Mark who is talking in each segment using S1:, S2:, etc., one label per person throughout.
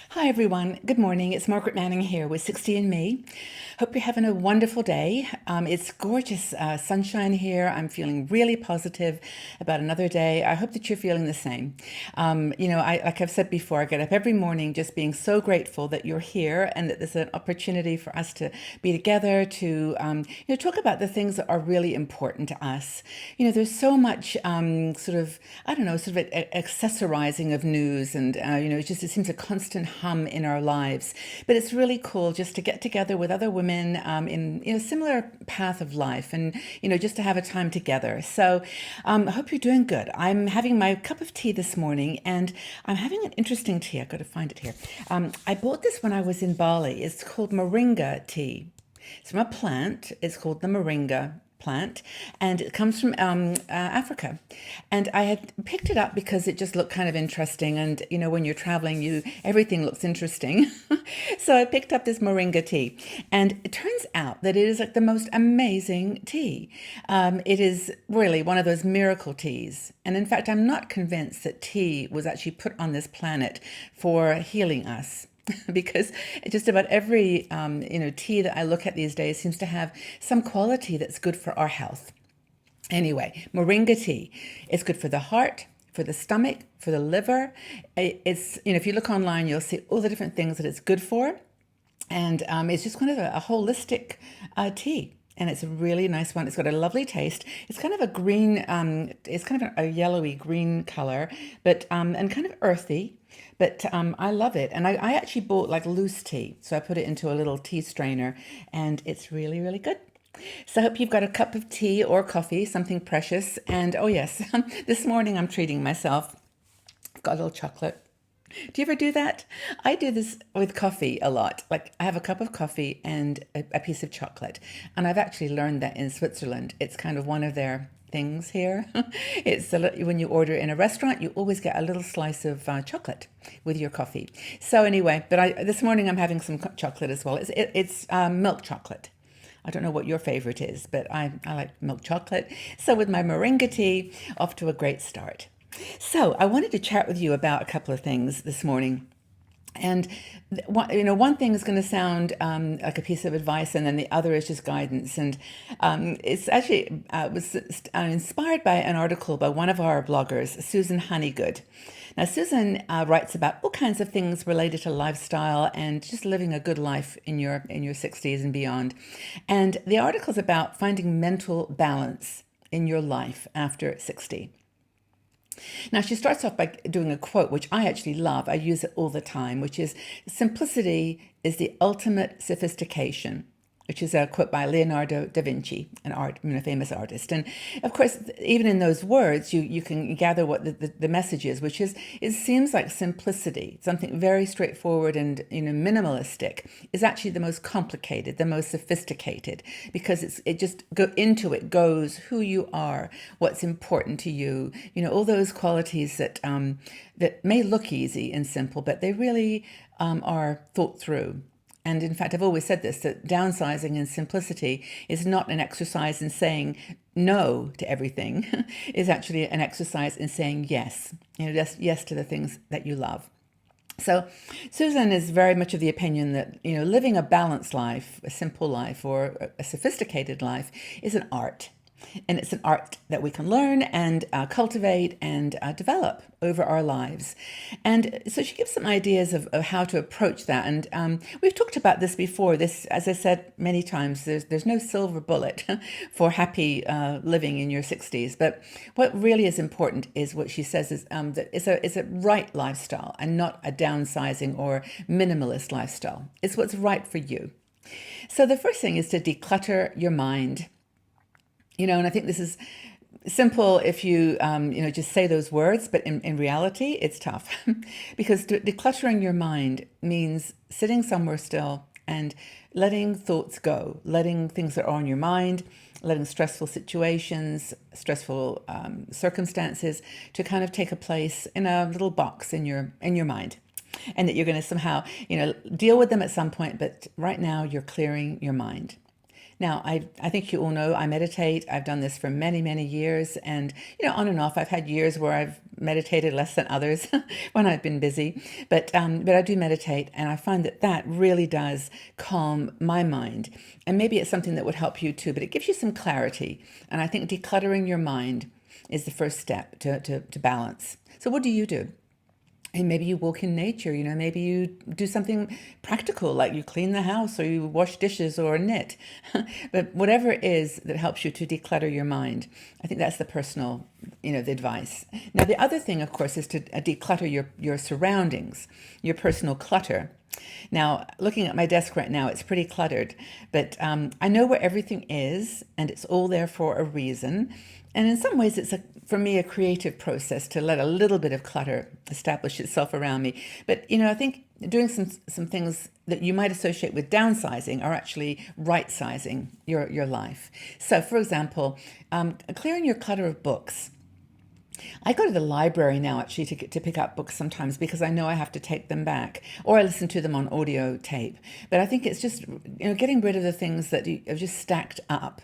S1: Hi everyone, good morning. It's Margaret Manning here with 60 and Me. Hope you're having a wonderful day. It's gorgeous sunshine here. I'm feeling really positive about another day. I hope that you're feeling the same. Like I've said before, I get up every morning just being so grateful that you're here and that there's an opportunity for us to be together to talk about the things that are really important to us. There's so much accessorizing of news, and it seems a constant hum in our lives. But it's really cool just to get together with other women in a similar path of life, and just to have a time together. So I hope you're doing good. I'm having my cup of tea this morning, and I'm having an interesting tea. I've got to find it here. I bought this when I was in Bali. It's called moringa tea. It's from a plant. It's called the moringa plant, and it comes from Africa. And I had picked it up because it just looked kind of interesting. And when you're traveling, everything looks interesting. So I picked up this moringa tea, and it turns out that it is like the most amazing tea. It is really one of those miracle teas. And in fact, I'm not convinced that tea was actually put on this planet for healing us. Because just about every tea that I look at these days seems to have some quality that's good for our health. Anyway, moringa tea, it's good for the heart, for the stomach, for the liver. It's if you look online, you'll see all the different things that it's good for, and it's just kind of a holistic tea. And it's a really nice one. It's got a lovely taste. It's kind of a green, it's kind of a yellowy green color, but and kind of earthy. But I love it. And I actually bought like loose tea. So I put it into a little tea strainer, and it's really, really good. So I hope you've got a cup of tea or coffee, something precious. And oh yes, this morning I'm treating myself. I've got a little chocolate. Do you ever do that? I do this with coffee a lot. Like I have a cup of coffee and a piece of chocolate. And I've actually learned that in Switzerland. It's kind of one of their things here. When you order in a restaurant, you always get a little slice of chocolate with your coffee. So anyway, but this morning I'm having some chocolate as well. It's milk chocolate. I don't know what your favorite is, but I like milk chocolate. So with my moringa tea, off to a great start. So I wanted to chat with you about a couple of things this morning. And one thing is going to sound like a piece of advice, and then the other is just guidance. And it's actually was inspired by an article by one of our bloggers, Susan Honeygood. Now, Susan writes about all kinds of things related to lifestyle and just living a good life in your 60s and beyond. And the article is about finding mental balance in your life after 60. Now, she starts off by doing a quote, which I actually love. I use it all the time, which is simplicity is the ultimate sophistication, which is a quote by Leonardo da Vinci, a famous artist. And of course, even in those words, you can gather what the message is, which is it seems like simplicity, something very straightforward and minimalistic, is actually the most complicated, the most sophisticated, because it just goes who you are, what's important to you, all those qualities that that may look easy and simple, but they really are thought through. And in fact, I've always said this, that downsizing and simplicity is not an exercise in saying no to everything. It's actually an exercise in saying yes, just yes to the things that you love. So Susan is very much of the opinion that, living a balanced life, a simple life, or a sophisticated life is an art. And it's an art that we can learn and cultivate and develop over our lives. And so she gives some ideas of how to approach that. And we've talked about this before. This, as I said many times, there's no silver bullet for happy living in your 60s. But what really is important is what she says is that it's a right lifestyle and not a downsizing or minimalist lifestyle. It's what's right for you. So the first thing is to declutter your mind. And I think this is simple if you, just say those words, but in reality, it's tough because decluttering your mind means sitting somewhere still and letting thoughts go, letting things that are on your mind, letting stressful situations, stressful circumstances to kind of take a place in a little box in your mind. And that you're going to somehow, deal with them at some point, but right now you're clearing your mind. Now, I think you all know I meditate. I've done this for many, many years. And, on and off, I've had years where I've meditated less than others when I've been busy. But I do meditate, and I find that that really does calm my mind. And maybe it's something that would help you too, but it gives you some clarity. And I think decluttering your mind is the first step to balance. So what do you do? And maybe you walk in nature, maybe you do something practical, like you clean the house or you wash dishes or knit. But whatever it is that helps you to declutter your mind, I think that's the personal, the advice. Now, the other thing, of course, is to declutter your surroundings, your personal clutter. Now, looking at my desk right now, it's pretty cluttered, but I know where everything is, and it's all there for a reason. And in some ways, it's for me a creative process to let a little bit of clutter establish itself around me. But I think doing some things that you might associate with downsizing are actually right-sizing your life. So, for example, clearing your clutter of books. I go to the library now actually to pick up books sometimes because I know I have to take them back, or I listen to them on audio tape. But I think it's just getting rid of the things that you have just stacked up,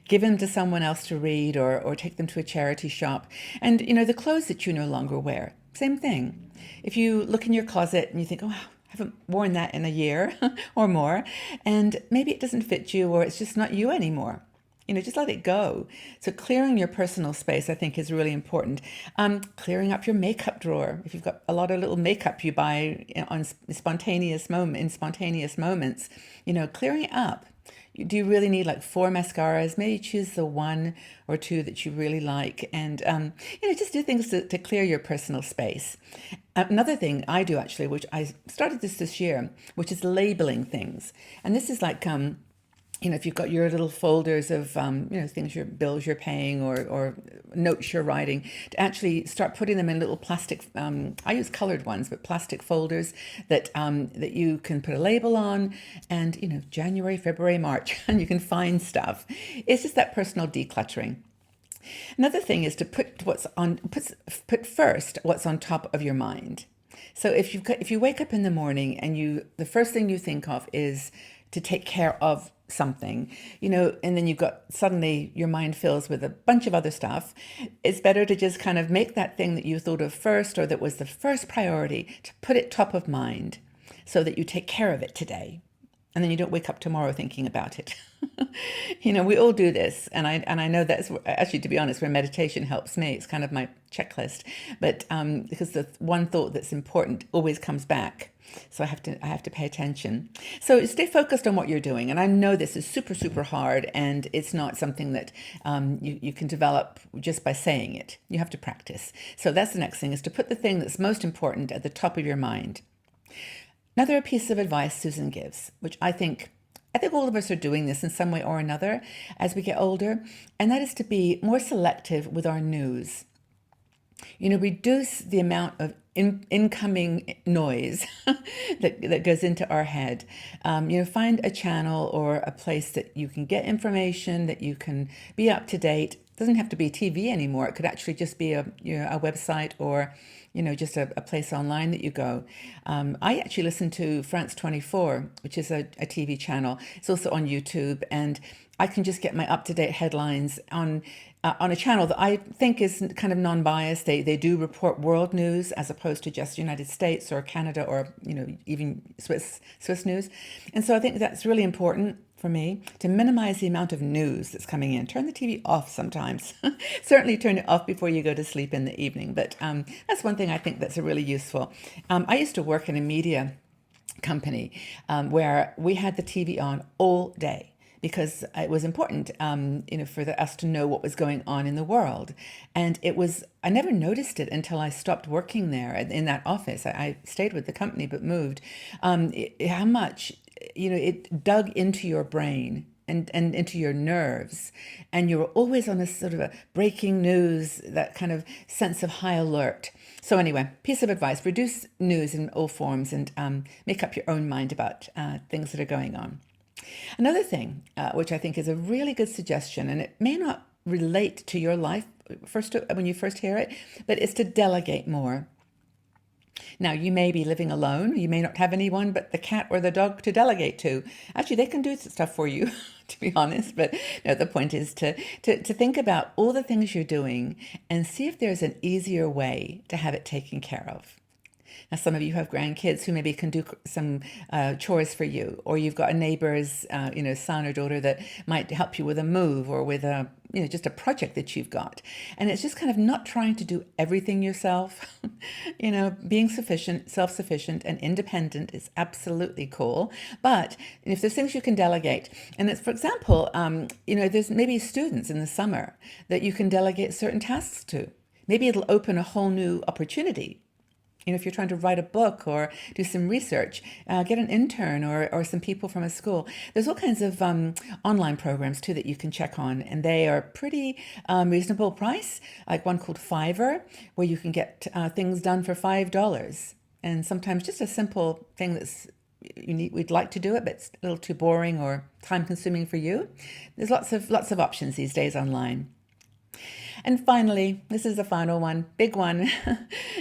S1: give them to someone else to read, or take them to a charity shop. And the clothes that you no longer wear, same thing. If you look in your closet and you think, oh, I haven't worn that in a year or more, and maybe it doesn't fit you, or it's just not you anymore. Just let it go. So clearing your personal space, I think, is really important. Clearing up your makeup drawer. If you've got a lot of little makeup you buy in spontaneous moments, clearing it up. Do you really need like 4 mascaras? Maybe choose the 1 or 2 that you really like, and just do things to clear your personal space. Another thing I do actually, which I started this year, which is labeling things, and this is like if you've got your little folders of, things, your bills you're paying or notes you're writing, to actually start putting them in little plastic, I use colored ones, but plastic folders that you can put a label on, and, January, February, March, and you can find stuff. It's just that personal decluttering. Another thing is to put first what's on top of your mind. So if you wake up in the morning and the first thing you think of is to take care of something, and then suddenly your mind fills with a bunch of other stuff, it's better to just kind of make that thing that you thought of first, or that was the first priority, to put it top of mind so that you take care of it today. And then you don't wake up tomorrow thinking about it. We all do this. And I know that's actually, to be honest, where meditation helps me. It's kind of my checklist. But because the one thought that's important always comes back. So I have to pay attention. So stay focused on what you're doing. And I know this is super, super hard. And it's not something that you can develop just by saying it. You have to practice. So that's the next thing, is to put the thing that's most important at the top of your mind. Another piece of advice Susan gives, which I think all of us are doing this in some way or another as we get older, and that is to be more selective with our news. Reduce the amount of incoming noise that goes into our head. Find a channel or a place that you can get information, that you can be up to date. It doesn't have to be TV anymore. It could actually just be a website, or just a place online that you go. I actually listen to France 24, which is a TV channel. It's also on YouTube, and I can just get my up-to-date headlines on a channel that I think is kind of non-biased. They do report world news as opposed to just United States or Canada, or even Swiss news. And so I think that's really important for me, to minimize the amount of news that's coming in. Turn the TV off sometimes. Certainly turn it off before you go to sleep in the evening. But that's one thing I think that's really useful. I used to work in a media company where we had the TV on all day, because it was important, for us to know what was going on in the world. And I never noticed it until I stopped working there in that office. I stayed with the company but moved. How much, it dug into your brain and into your nerves. And you were always on a sort of a breaking news, that kind of sense of high alert. So anyway, piece of advice: reduce news in all forms, and make up your own mind about things that are going on. Another thing, which I think is a really good suggestion, and it may not relate to your life when you first hear it, but it's to delegate more. Now, you may be living alone. You may not have anyone but the cat or the dog to delegate to. Actually, they can do stuff for you to be honest. But no, the point is to think about all the things you're doing and see if there's an easier way to have it taken care of. Now, some of you have grandkids who maybe can do some chores for you, or you've got a neighbor's, son or daughter that might help you with a move or with a, just a project that you've got. And it's just kind of not trying to do everything yourself. Being self-sufficient and independent is absolutely cool. But if there's things you can delegate, and it's, for example, there's maybe students in the summer that you can delegate certain tasks to. Maybe it'll open a whole new opportunity. If you're trying to write a book or do some research, get an intern or some people from a school. There's all kinds of online programs too that you can check on, and they are pretty reasonable price. Like one called Fiverr, where you can get things done for $5, and sometimes just a simple thing that's we'd like to do it, but it's a little too boring or time consuming for you. There's lots of options these days online. And finally, this is the final one, big one,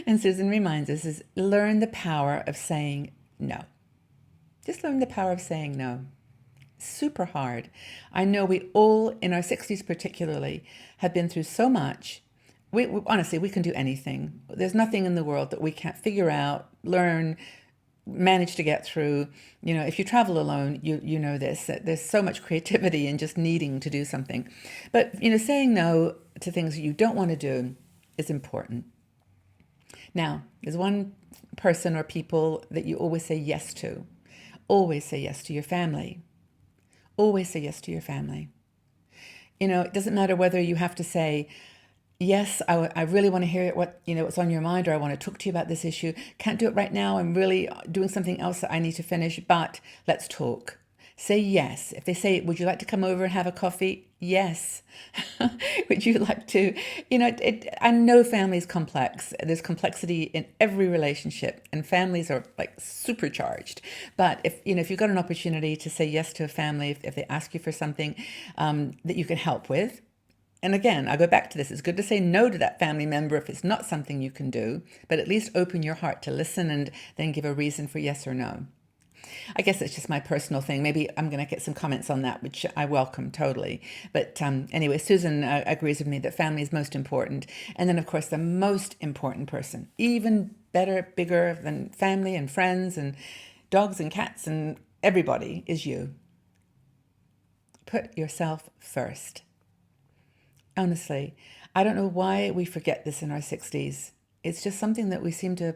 S1: and Susan reminds us, is learn the power of saying no. Just learn the power of saying no. Super hard. I know we all, in our 60s particularly, have been through so much. Honestly, we can do anything. There's nothing in the world that we can't figure out, learn, manage to get through. If you travel alone, you know this, that there's so much creativity in just needing to do something. But, saying no to things you don't want to do is important. Now, there's one person or people that you always say yes to. Always say yes to your family. Always say yes to your family. It doesn't matter whether you have to say, yes, I really want to hear what's on your mind, or I want to talk to you about this issue. Can't do it right now. I'm really doing something else that I need to finish, but let's talk. Say yes. If they say, would you like to come over and have a coffee? Yes. Would you like to? I know family is complex. There's complexity in every relationship, and families are like supercharged. But if you've got an opportunity to say yes to a family, if they ask you for something that you can help with. And again, I go back to this. It's good to say no to that family member if it's not something you can do, but at least open your heart to listen and then give a reason for yes or no. I guess it's just my personal thing. Maybe I'm going to get some comments on that, which I welcome totally. But anyway, Susan agrees with me that family is most important. And then, of course, the most important person, even better, bigger than family and friends and dogs and cats and everybody, is you. Put yourself first. Honestly, I don't know why we forget this in our 60s. It's just something that we seem to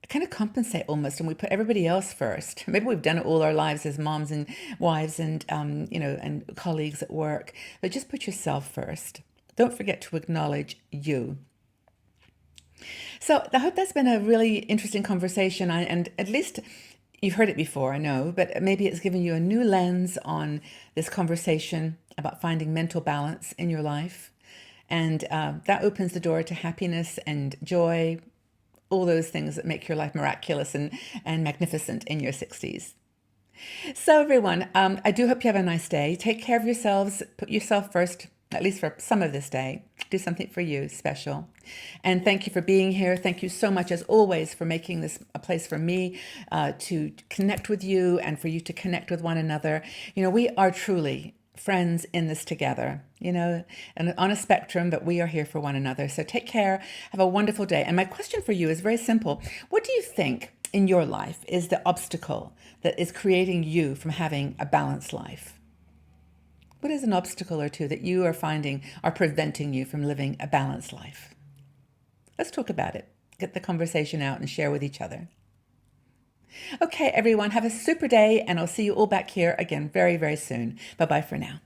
S1: kind of compensate almost, and we put everybody else first. Maybe we've done it all our lives as moms and wives and, and colleagues at work, but just put yourself first. Don't forget to acknowledge you. So I hope that's been a really interesting conversation, and at least you've heard it before, I know, but maybe it's given you a new lens on this conversation about finding mental balance in your life. And that opens the door to happiness and joy, all those things that make your life miraculous and magnificent in your 60s. So everyone, I do hope you have a nice day. Take care of yourselves. Put yourself first, at least for some of this day. Do something for you special. And thank you for being here. Thank you so much, as always, for making this a place for me to connect with you and for you to connect with one another. We are truly friends in this together, and on a spectrum, but we are here for one another. So take care. Have a wonderful day. And my question for you is very simple. What do you think in your life is the obstacle that is creating you from having a balanced life? What is an obstacle or two that you are finding are preventing you from living a balanced life? Let's talk about it. Get the conversation out and share with each other. Okay, everyone, have a super day, and I'll see you all back here again very, very soon. Bye-bye for now.